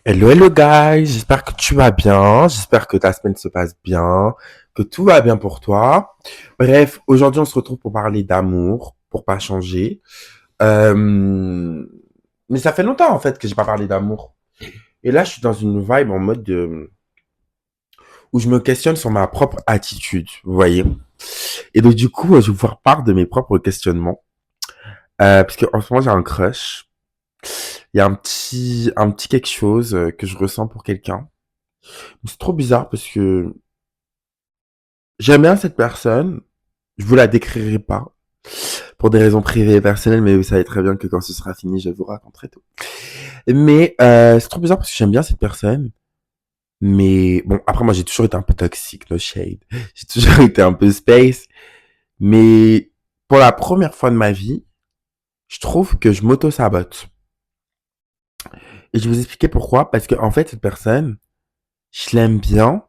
Hello, hello guys, j'espère que tu vas bien, j'espère que ta semaine se passe bien, que tout va bien pour toi. Bref, aujourd'hui on se retrouve pour parler d'amour, pour pas changer. Euh, Mais ça fait longtemps en fait que j'ai pas parlé d'amour. Et là je suis dans une vibe en mode où je me questionne sur ma propre attitude, vous voyez. Et donc du coup je vais vous faire part de mes propres questionnements. Parce que en ce moment j'ai un crush. Il y a un petit quelque chose que je ressens pour quelqu'un. C'est trop bizarre parce que j'aime bien cette personne. Je vous la décrirai pas. Pour des raisons privées et personnelles, mais vous savez très bien que quand ce sera fini, je vous raconterai tout. Mais c'est trop bizarre parce que j'aime bien cette personne. Mais bon, après moi j'ai toujours été un peu toxique, no shade. J'ai toujours été un peu space. Mais pour la première fois de ma vie, je trouve que je m'auto-sabote. Et je vais vous expliquer pourquoi. Parce que en fait, cette personne, je l'aime bien,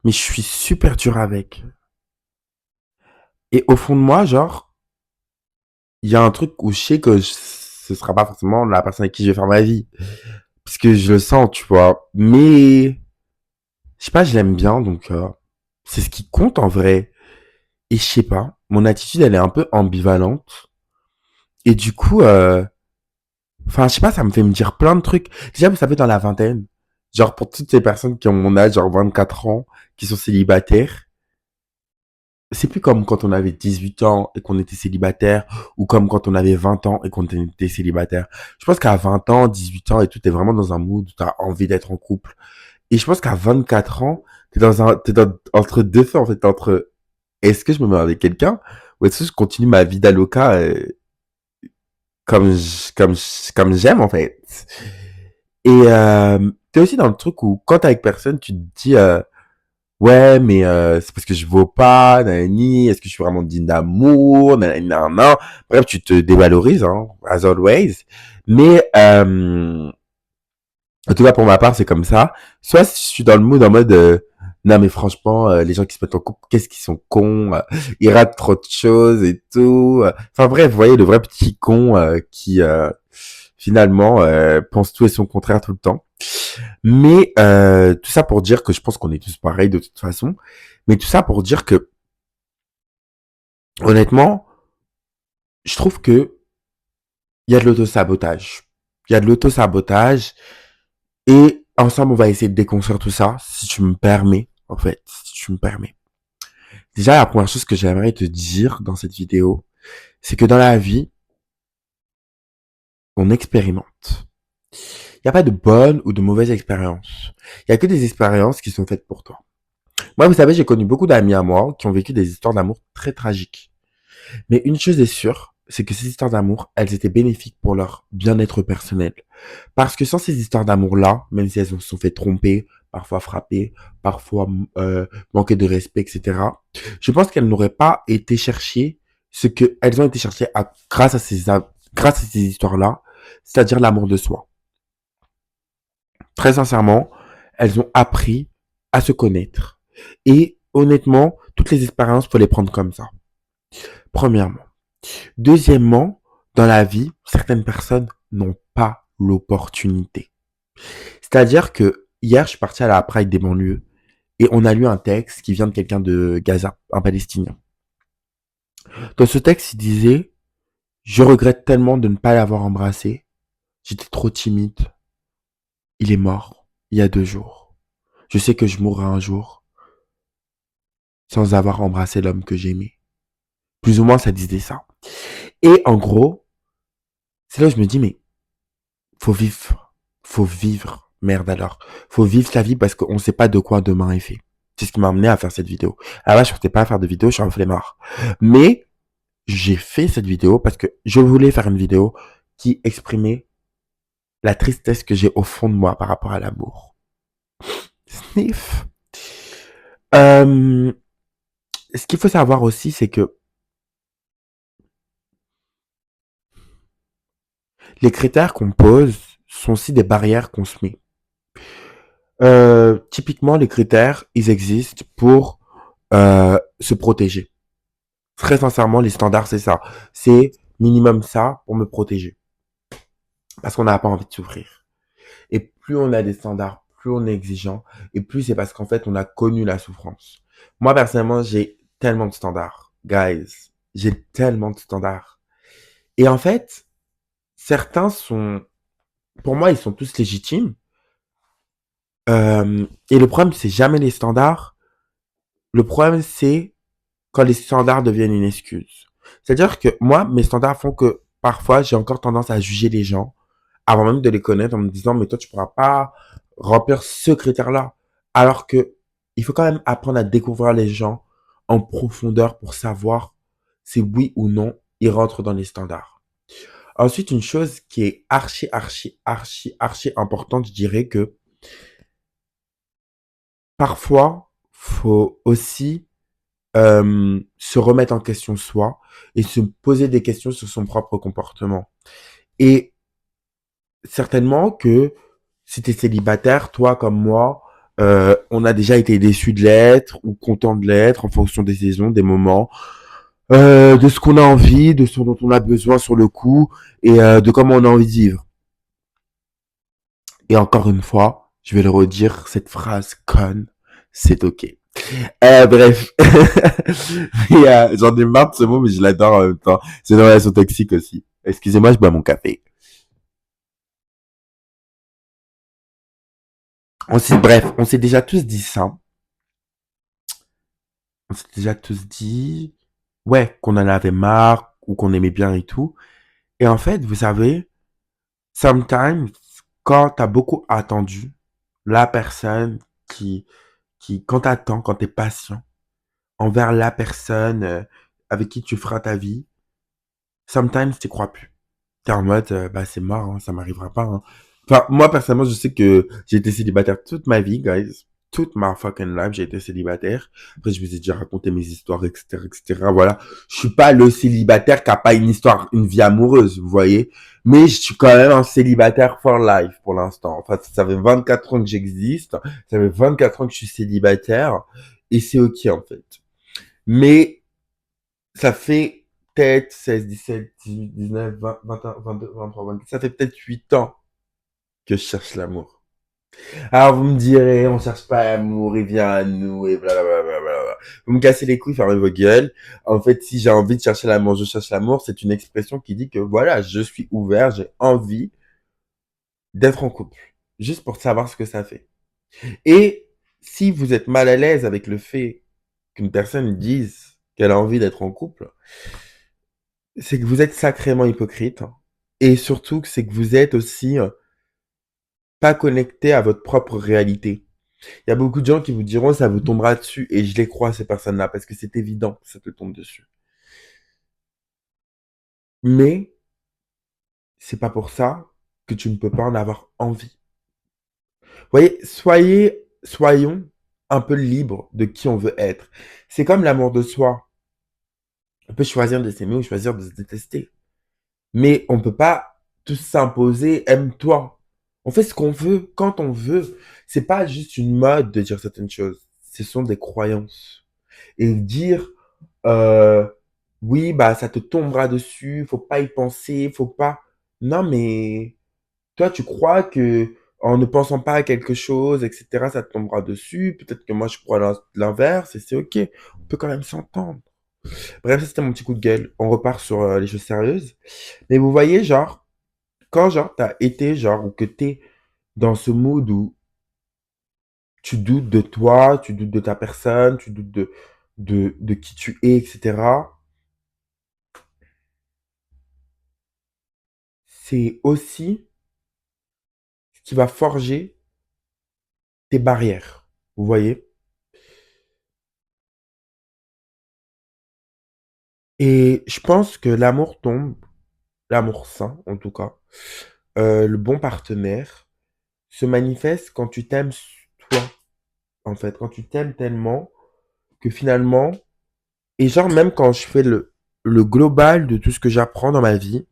mais je suis super dur avec. Et au fond de moi, genre, il y a un truc où je sais que ce sera pas forcément la personne avec qui je vais faire ma vie. Parce que je le sens, tu vois. Mais, je sais pas, je l'aime bien, donc c'est ce qui compte en vrai. Et je sais pas, mon attitude, elle est un peu ambivalente. Et du coup, enfin, je sais pas, ça me fait me dire plein de trucs. Déjà, vous savez, dans la vingtaine, genre pour toutes ces personnes qui ont mon âge, genre 24 ans, qui sont célibataires, c'est plus comme quand on avait 18 ans et qu'on était célibataire, ou comme quand on avait 20 ans et qu'on était célibataire. Je pense qu'à 20 ans, 18 ans et tout, t'es vraiment dans un mood où t'as envie d'être en couple. Et je pense qu'à 24 ans, entre deux feux, en fait, entre est-ce que je me mets avec quelqu'un ou est-ce que je continue ma vie d'aloca comme j'aime, en fait. Et t'es aussi dans le truc où quand t'es avec personne, tu te dis ouais, mais c'est parce que je vaux pas, nanani, est-ce que je suis vraiment digne d'amour, nanani, nanana. Bref, tu te dévalorises, hein, as always. Mais en tout cas, pour ma part, c'est comme ça. Soit je suis dans le mood en mode, non mais franchement, les gens qui se mettent en couple, qu'est-ce qu'ils sont cons, ils ratent trop de choses et tout. Enfin bref, vous voyez, le vrai petit con qui finalement pense tout et son contraire tout le temps. Mais tout ça pour dire que je pense qu'on est tous pareils de toute façon. Mais tout ça pour dire que, honnêtement, je trouve que il y a de l'auto-sabotage. Il y a de l'auto-sabotage. Et ensemble, on va essayer de déconstruire tout ça, si tu me permets, en fait, si tu me permets. Déjà, la première chose que j'aimerais te dire dans cette vidéo, c'est que dans la vie, on expérimente. Il n'y a pas de bonne ou de mauvaise expérience. Il n'y a que des expériences qui sont faites pour toi. Moi, vous savez, j'ai connu beaucoup d'amis à moi qui ont vécu des histoires d'amour très tragiques. Mais une chose est sûre, c'est que ces histoires d'amour, elles étaient bénéfiques pour leur bien-être personnel. Parce que sans ces histoires d'amour-là, même si elles se sont fait tromper, parfois frapper, parfois manquer de respect, etc., je pense qu'elles n'auraient pas été chercher ce qu'elles ont été chercher grâce à ces histoires-là, c'est-à-dire l'amour de soi. Très sincèrement, elles ont appris à se connaître. Et honnêtement, toutes les expériences, faut les prendre comme ça. Premièrement. Deuxièmement, dans la vie, certaines personnes n'ont pas l'opportunité. C'est-à-dire que hier, je suis parti à la Pride des banlieues et on a lu un texte qui vient de quelqu'un de Gaza, un Palestinien. Dans ce texte, il disait: je regrette tellement de ne pas l'avoir embrassé. J'étais trop timide. Il est mort il y a 2 jours. Je sais que je mourrai un jour sans avoir embrassé l'homme que j'aimais. Plus ou moins, ça disait ça. Et en gros, c'est là où je me dis, mais faut vivre. Faut vivre. Merde alors. Faut vivre sa vie parce qu'on ne sait pas de quoi demain est fait. C'est ce qui m'a amené à faire cette vidéo. À la base, je ne sortais pas à faire de vidéo, je suis un flemmard. Mais j'ai fait cette vidéo parce que je voulais faire une vidéo qui exprimait la tristesse que j'ai au fond de moi par rapport à l'amour. Sniff. Euh, Ce qu'il faut savoir aussi, c'est que les critères qu'on pose sont aussi des barrières qu'on se met. Typiquement, les critères, ils existent pour se protéger. Très sincèrement, les standards, c'est ça. C'est minimum ça pour me protéger. Parce qu'on n'a pas envie de souffrir. Et plus on a des standards, plus on est exigeant, et plus c'est parce qu'en fait, on a connu la souffrance. Moi, personnellement, j'ai tellement de standards. Guys, j'ai tellement de standards. Et en fait, certains sont, pour moi, ils sont tous légitimes. Et le problème, c'est jamais les standards. Le problème, c'est quand les standards deviennent une excuse. C'est-à-dire que moi, mes standards font que parfois, j'ai encore tendance à juger les gens avant même de les connaître en me disant, mais toi, tu pourras pas remplir ce critère-là. Alors que il faut quand même apprendre à découvrir les gens en profondeur pour savoir si oui ou non ils rentrent dans les standards. Ensuite, une chose qui est archi importante, je dirais que parfois, faut aussi se remettre en question soi et se poser des questions sur son propre comportement. Et certainement que si t'es célibataire, toi comme moi, on a déjà été déçu de l'être ou content de l'être en fonction des saisons, des moments, de ce qu'on a envie, de ce dont on a besoin sur le coup et de comment on a envie de vivre. Et encore une fois, je vais le redire, cette phrase conne, c'est ok. Bref. Et, j'en ai marre de ce mot, mais je l'adore en même temps. C'est une relation toxique aussi. Excusez-moi, je bois mon café. Bref, on s'est déjà tous dit ça. On s'est déjà tous dit, ouais, qu'on en avait marre ou qu'on aimait bien et tout. Et en fait, vous savez, sometimes, quand t'as beaucoup attendu, la personne quand t'attends, quand t'es patient envers la personne avec qui tu feras ta vie, sometimes t'y crois plus. T'es en mode, bah c'est mort, hein, ça m'arrivera pas. Hein. Enfin, moi personnellement, je sais que j'ai été célibataire toute ma vie, guys. Toute ma fucking life, j'ai été célibataire. Après, je vous ai déjà raconté mes histoires, etc., etc. Voilà. Je suis pas le célibataire qui a pas une histoire, une vie amoureuse, vous voyez. Mais je suis quand même un célibataire for life pour l'instant. Enfin, ça fait 24 ans que j'existe. Ça fait 24 ans que je suis célibataire. Et c'est ok, en fait. Mais ça fait peut-être 16, 17, 18, 19, 20, 21, 22, 23, 24. Ça fait peut-être 8 ans que je cherche l'amour. Alors vous me direz, on cherche pas l'amour, il vient à nous et blablabla. Vous me cassez les couilles, fermez vos gueules. En fait, si j'ai envie de chercher l'amour, je cherche l'amour. C'est une expression qui dit que voilà, je suis ouvert, j'ai envie d'être en couple. Juste pour savoir ce que ça fait. Et si vous êtes mal à l'aise avec le fait qu'une personne dise qu'elle a envie d'être en couple, c'est que vous êtes sacrément hypocrite. Et surtout, que c'est que vous êtes aussi pas connecté à votre propre réalité. Il y a beaucoup de gens qui vous diront ça vous tombera dessus. Et je les crois, ces personnes-là, parce que c'est évident que ça te tombe dessus. Mais c'est pas pour ça que tu ne peux pas en avoir envie. Vous voyez, soyons un peu libres de qui on veut être. C'est comme l'amour de soi. On peut choisir de s'aimer ou choisir de se détester. Mais on peut pas tous s'imposer, aime-toi. On fait ce qu'on veut, quand on veut. C'est pas juste une mode de dire certaines choses. Ce sont des croyances. Et dire, euh, oui, bah, ça te tombera dessus, faut pas y penser, faut pas. Non, mais toi, tu crois que en ne pensant pas à quelque chose, etc., ça te tombera dessus. Peut-être que moi, je crois l'inverse et c'est ok. On peut quand même s'entendre. Bref, ça, c'était mon petit coup de gueule. On repart sur les choses sérieuses. Mais vous voyez, genre, quand genre t'as été genre ou que t'es dans ce mood où tu doutes de toi, tu doutes de ta personne, tu doutes de qui tu es, etc. C'est aussi ce qui va forger tes barrières. Vous voyez? Et je pense que l'amour tombe, l'amour sain en tout cas, le bon partenaire se manifeste quand tu t'aimes toi, en fait, quand tu t'aimes tellement que finalement, et genre même quand je fais le global de tout ce que j'apprends dans ma vie,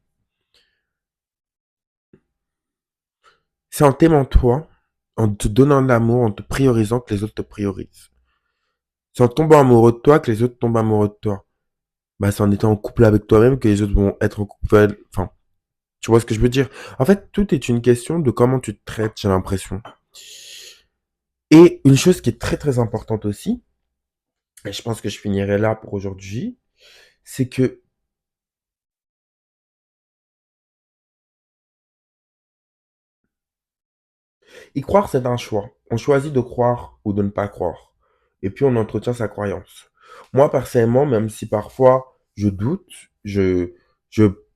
c'est en t'aimant toi, en te donnant de l'amour, en te priorisant que les autres te priorisent. C'est en tombant amoureux de toi que les autres tombent amoureux de toi. Bah, c'est en étant en couple avec toi-même que les autres vont être en couple. Enfin, Tu vois ce que je veux dire? En fait, tout est une question de comment tu te traites, j'ai l'impression. Et une chose qui est très très importante aussi, et je pense que je finirai là pour aujourd'hui, c'est que y croire, c'est un choix. On choisit de croire ou de ne pas croire. Et puis on entretient sa croyance. Moi, personnellement, même si parfois je doute, je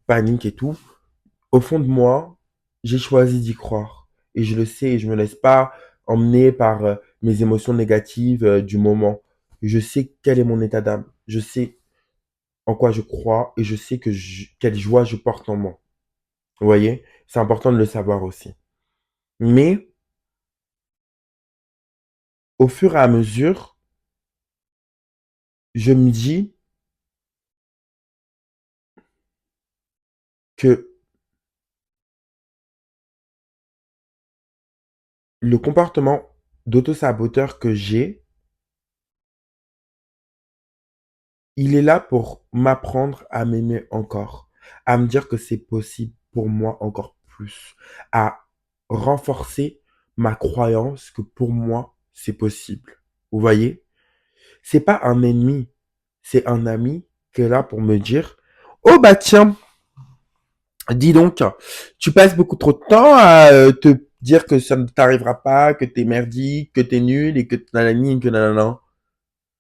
panique et tout, au fond de moi, j'ai choisi d'y croire. Et je le sais, et je me laisse pas emmener par mes émotions négatives du moment. Je sais quel est mon état d'âme. Je sais en quoi je crois et je sais quelle joie je porte en moi. Vous voyez? C'est important de le savoir aussi. Mais au fur et à mesure, je me dis que le comportement d'auto-saboteur que j'ai, il est là pour m'apprendre à m'aimer encore, à me dire que c'est possible pour moi encore plus, à renforcer ma croyance que pour moi, c'est possible. Vous voyez? C'est pas un ennemi, c'est un ami qui est là pour me dire, oh bah tiens, dis donc, tu passes beaucoup trop de temps à te dire que ça ne t'arrivera pas, que t'es merdique, que t'es nul et que nanani, que nanana.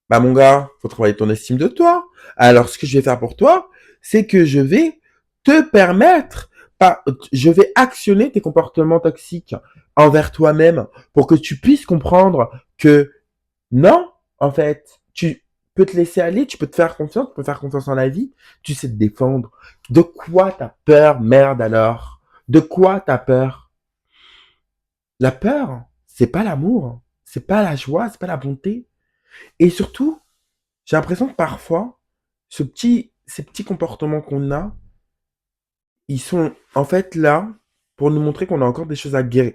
Bah mon gars, faut travailler ton estime de toi. Alors ce que je vais faire pour toi, c'est que je vais te permettre, je vais actionner tes comportements toxiques envers toi-même pour que tu puisses comprendre que non, en fait, tu peux te laisser aller, tu peux te faire confiance, tu peux faire confiance en la vie, tu sais te défendre. De quoi t'as peur, merde alors? De quoi t'as peur? La peur, c'est pas l'amour, c'est pas la joie, c'est pas la bonté. Et surtout, j'ai l'impression que parfois, ces petits comportements qu'on a, ils sont en fait là pour nous montrer qu'on a encore des choses à guérir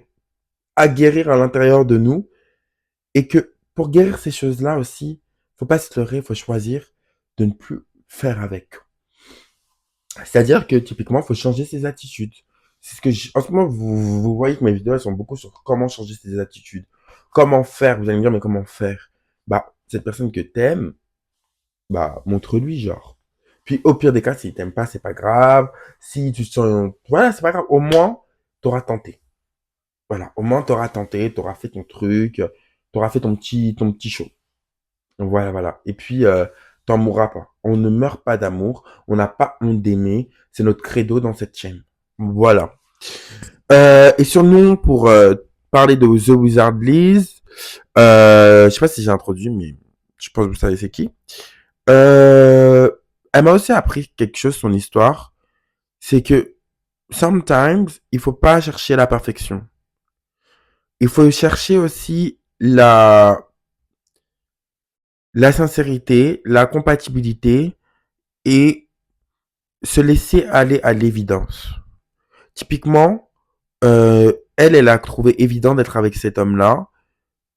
à l'intérieur de nous et que pour guérir ces choses-là aussi, faut pas se leurrer, faut choisir de ne plus faire avec. C'est-à-dire que typiquement, faut changer ses attitudes. C'est ce que en ce moment, vous voyez que mes vidéos elles sont beaucoup sur comment changer ses attitudes. Comment faire? Vous allez me dire, mais comment faire? Bah, cette personne que t'aimes, bah, montre-lui, genre. Puis, au pire des cas, s'il t'aime pas, c'est pas grave. Si tu te sens, voilà, c'est pas grave. Au moins, t'auras tenté. Voilà. Au moins, t'auras tenté, t'auras fait ton truc, t'auras fait ton petit show. Voilà, voilà. Et puis, t'en mourras pas. On ne meurt pas d'amour. On n'a pas honte d'aimer. C'est notre credo dans cette chaîne. Voilà. Et sur nous, pour parler de The Wizard Liz, je sais pas si j'ai introduit, mais je pense que vous savez c'est qui. Euh, Elle m'a aussi appris quelque chose, son histoire. C'est que sometimes, il faut pas chercher la perfection. Il faut chercher aussi la sincérité, la compatibilité et se laisser aller à l'évidence. Typiquement, elle a trouvé évident d'être avec cet homme-là.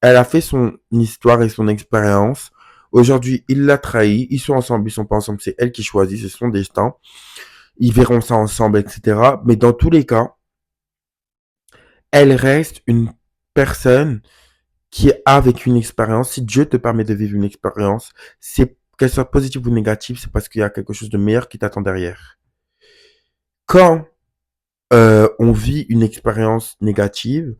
Elle a fait son histoire et son expérience. Aujourd'hui, il l'a trahi. Ils sont ensemble, ils sont pas ensemble. C'est elle qui choisit, c'est son destin. Ils verront ça ensemble, etc. Mais dans tous les cas, elle reste une personne qui a vécu une expérience. Si Dieu te permet de vivre une expérience, c'est qu'elle soit positive ou négative, c'est parce qu'il y a quelque chose de meilleur qui t'attend derrière. Quand on vit une expérience négative,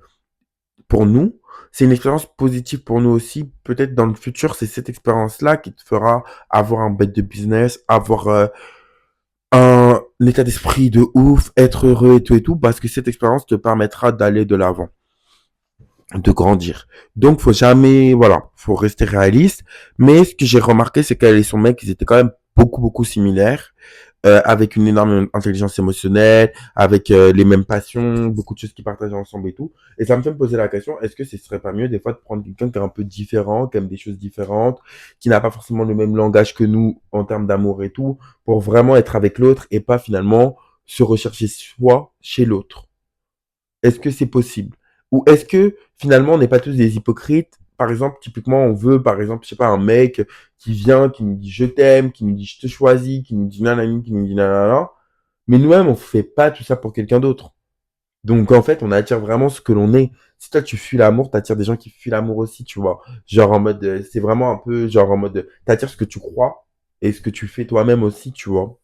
pour nous, c'est une expérience positive pour nous aussi. Peut-être dans le futur, c'est cette expérience-là qui te fera avoir un bête de business, avoir un état d'esprit de ouf, être heureux et tout, parce que cette expérience te permettra d'aller de l'avant, de grandir. Donc, faut jamais, voilà, faut rester réaliste. Mais ce que j'ai remarqué, c'est qu'elle et son mec, ils étaient quand même beaucoup similaires, avec une énorme intelligence émotionnelle, avec les mêmes passions, beaucoup de choses qu'ils partagent ensemble et tout. Et ça me fait me poser la question, est-ce que ce serait pas mieux des fois de prendre quelqu'un qui est un peu différent, qui aime des choses différentes, qui n'a pas forcément le même langage que nous en termes d'amour et tout, pour vraiment être avec l'autre et pas finalement se rechercher soi chez l'autre. Est-ce que c'est possible? Ou est-ce que finalement on n'est pas tous des hypocrites? Par exemple, typiquement, on veut, par exemple, je sais pas, un mec qui vient, qui nous dit je t'aime, qui nous dit je te choisis, qui nous dit nanani, qui nous dit nanana. Mais nous-mêmes, on fait pas tout ça pour quelqu'un d'autre. Donc en fait, on attire vraiment ce que l'on est. Si toi tu fuis l'amour, t'attires des gens qui fuient l'amour aussi, tu vois. Genre en mode, c'est vraiment un peu genre en mode, t'attires ce que tu crois et ce que tu fais toi-même aussi, tu vois.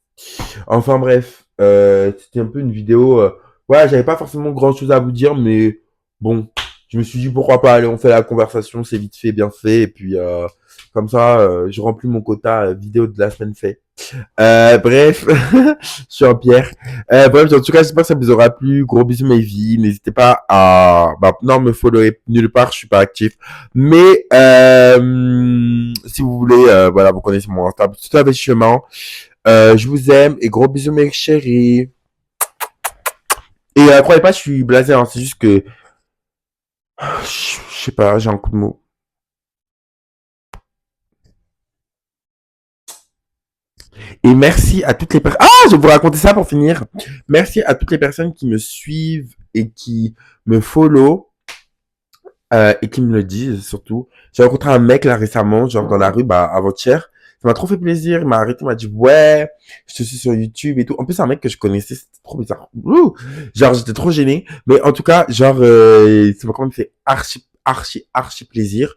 Enfin bref, c'était un peu une vidéo. Ouais, j'avais pas forcément grand-chose à vous dire, mais bon, je me suis dit pourquoi pas. Allez, on fait la conversation, c'est vite fait, bien fait, et puis comme ça, je remplis mon quota vidéo de la semaine fait. Bref, je suis en pierre. Bref, en tout cas, j'espère que ça vous aura plu. Gros bisous mes vies. N'hésitez pas à, bah, non, me follower nulle part. Je suis pas actif. Mais, si vous voulez, voilà, vous connaissez mon Insta. Tout à fait chemin. Je vous aime et gros bisous mes chéris. Et, croyez pas, je suis blasé, hein. C'est juste que, je sais pas, j'ai un coup de mot. Et merci à toutes les personnes. Ah, je vais vous raconter ça pour finir. Merci à toutes les personnes qui me suivent et qui me follow. Et qui me le disent surtout. J'ai rencontré un mec là récemment, genre dans la rue, bah avant-hier. Ça m'a trop fait plaisir. Il m'a arrêté, il m'a dit ouais, je te suis sur YouTube et tout. En plus, c'est un mec que je connaissais, c'était trop bizarre. Ouh, genre, j'étais trop gêné. Mais en tout cas, genre, ça m'a quand même fait archi plaisir.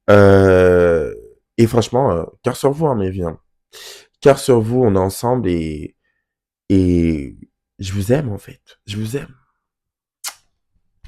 Euh, et franchement, cœur sur vous, hein, mes vies. Hein. Cœur sur vous, on est ensemble et je vous aime en fait. Je vous aime.